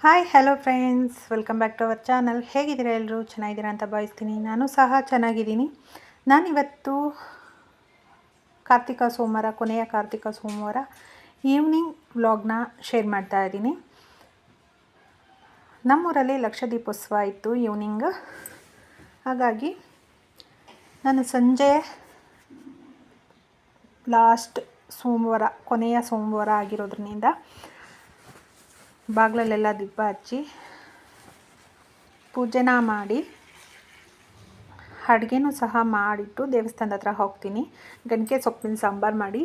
Hi hello friends, welcome back to our channel. ಹೇಗಿದ್ದೀರಾ? ಎಲ್ಲರೂ ಚೆನ್ನಾಗಿದ್ದೀರಾ ಅಂತ ಭಾವಿಸ್ತೀನಿ. ನಾನು ಸಹ ಚೆನ್ನಾಗಿದ್ದೀನಿ. ನಾನಿವತ್ತು ಕಾರ್ತಿಕ ಸೋಮವಾರ, ಕೊನೆಯ ಕಾರ್ತಿಕ ಸೋಮವಾರ ಈವ್ನಿಂಗ್ ವ್ಲಾಗ್ನ ಶೇರ್ ಮಾಡ್ತಾ ಇದ್ದೀನಿ. ನಮ್ಮೂರಲ್ಲಿ ಲಕ್ಷದೀಪೋತ್ಸವ ಇತ್ತು ಈವ್ನಿಂಗ್. ಹಾಗಾಗಿ ನಾನು ಸಂಜೆ ಲಾಸ್ಟ್ ಸೋಮವಾರ, ಕೊನೆಯ ಸೋಮವಾರ ಆಗಿರೋದ್ರಿಂದ ಬಾಗಿಲಲ್ಲೆಲ್ಲ ದೀಪ ಹಚ್ಚಿ ಪೂಜೆನ ಮಾಡಿ ಅಡುಗೆನೂ ಸಹ ಮಾಡಿಟ್ಟು ದೇವಸ್ಥಾನದ ಹತ್ರ ಹೋಗ್ತೀನಿ. ಗಣಿಕೆ ಸೊಪ್ಪಿನ ಸಾಂಬಾರು ಮಾಡಿ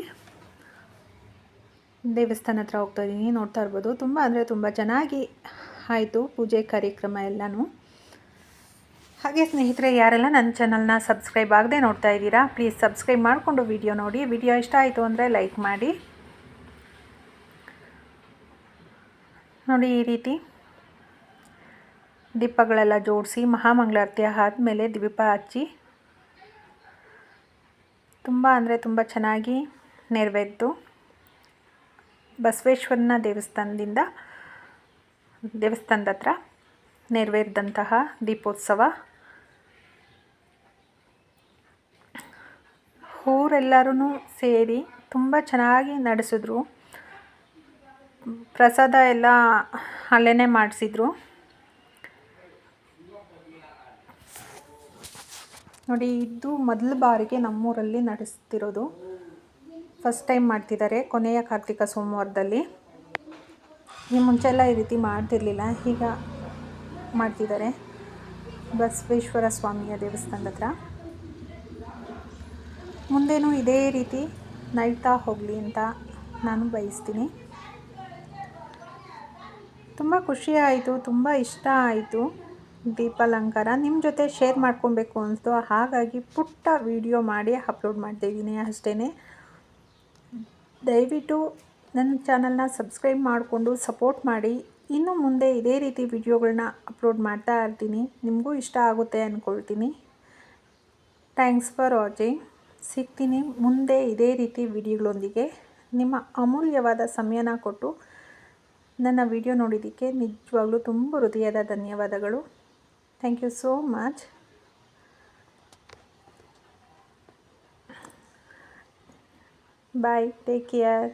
ದೇವಸ್ಥಾನ ಹತ್ರ ಹೋಗ್ತಾ ಇದ್ದೀನಿ. ನೋಡ್ತಾ ಇರ್ಬೋದು, ತುಂಬ ಅಂದರೆ ತುಂಬ ಚೆನ್ನಾಗಿ ಆಯಿತು ಪೂಜೆ ಕಾರ್ಯಕ್ರಮ ಎಲ್ಲನೂ. ಹಾಗೆ ಸ್ನೇಹಿತರೆ, ಯಾರೆಲ್ಲ ನನ್ನ ಚಾನಲ್ನ ಸಬ್ಸ್ಕ್ರೈಬ್ ಆಗದೆ ನೋಡ್ತಾ ಇದ್ದೀರಾ, ಪ್ಲೀಸ್ ಸಬ್ಸ್ಕ್ರೈಬ್ ಮಾಡಿಕೊಂಡು ವಿಡಿಯೋ ನೋಡಿ. ವಿಡಿಯೋ ಇಷ್ಟ ಆಯಿತು ಅಂದರೆ ಲೈಕ್ ಮಾಡಿ. ನೋಡಿ, ಈ ರೀತಿ ದೀಪಗಳೆಲ್ಲ ಜೋಡಿಸಿ ಮಹಾಮಂಗಳಾರತಿ ಆದಮೇಲೆ ದೀಪ ಹಚ್ಚಿ ತುಂಬ ಅಂದರೆ ತುಂಬ ಚೆನ್ನಾಗಿ ನೆರವೇರಿತು. ಬಸವೇಶ್ವರನ ದೇವಸ್ಥಾನದ ಹತ್ರ ನೆರವೇರಿದಂತಹ ದೀಪೋತ್ಸವ. ಊರೆಲ್ಲರೂ ಸೇರಿ ತುಂಬ ಚೆನ್ನಾಗಿ ನಡೆಸಿದ್ರು. ಪ್ರಸಾದ ಎಲ್ಲ ಅಲ್ಲೇ ಮಾಡಿಸಿದ್ರು. ನೋಡಿ, ಇದು ಮೊದಲ ಬಾರಿಗೆ ನಮ್ಮೂರಲ್ಲಿ ನಡೆಸ್ತಿರೋದು. ಫಸ್ಟ್ ಟೈಮ್ ಮಾಡ್ತಿದ್ದಾರೆ ಕೊನೆಯ ಕಾರ್ತಿಕ ಸೋಮವಾರದಲ್ಲಿ. ಈ ಮುಂಚೆಲ್ಲ ಈ ರೀತಿ ಮಾಡ್ತಿರ್ಲಿಲ್ಲ, ಈಗ ಮಾಡ್ತಿದ್ದಾರೆ ಬಸವೇಶ್ವರ ಸ್ವಾಮಿಯ ದೇವಸ್ಥಾನದ ಹತ್ರ. ಮುಂದೇನೂ ಇದೇ ರೀತಿ ನಡೀತಾ ಹೋಗಲಿ ಅಂತ ನಾನು ಬಯಸ್ತೀನಿ. ತುಂಬ ಖುಷಿ ಆಯಿತು, ತುಂಬ ಇಷ್ಟ ಆಯಿತು ದೀಪಾಲಂಕಾರ. ನಿಮ್ಮ ಜೊತೆ ಶೇರ್ ಮಾಡ್ಕೊಬೇಕು ಅನಿಸ್ತು, ಹಾಗಾಗಿ ಪುಟ್ಟ ವಿಡಿಯೋ ಮಾಡಿ ಅಪ್ಲೋಡ್ ಮಾಡ್ತಾಯಿದ್ದೀನಿ ಅಷ್ಟೇ. ದಯವಿಟ್ಟು ನನ್ನ ಚಾನಲ್ನ ಸಬ್ಸ್ಕ್ರೈಬ್ ಮಾಡಿಕೊಂಡು ಸಪೋರ್ಟ್ ಮಾಡಿ. ಇನ್ನು ಮುಂದೆ ಇದೇ ರೀತಿ ವಿಡಿಯೋಗಳನ್ನ ಅಪ್ಲೋಡ್ ಮಾಡ್ತಾ ಇರ್ತೀನಿ. ನಿಮಗೂ ಇಷ್ಟ ಆಗುತ್ತೆ ಅಂದ್ಕೊಳ್ತೀನಿ. Thanks for watching. ಸಿಗ್ತೀನಿ ಮುಂದೆ ಇದೇ ರೀತಿ ವಿಡಿಯೋಗಳೊಂದಿಗೆ. ನಿಮ್ಮ ಅಮೂಲ್ಯವಾದ ಸಮಯನ ಕೊಟ್ಟು ನನ್ನ ವಿಡಿಯೋ ನೋಡಿದ್ದಕ್ಕೆ ನಿಜವಾಗ್ಲೂ ತುಂಬ ಹೃದಯದ ಧನ್ಯವಾದಗಳು. Thank you so much. Bye, take care.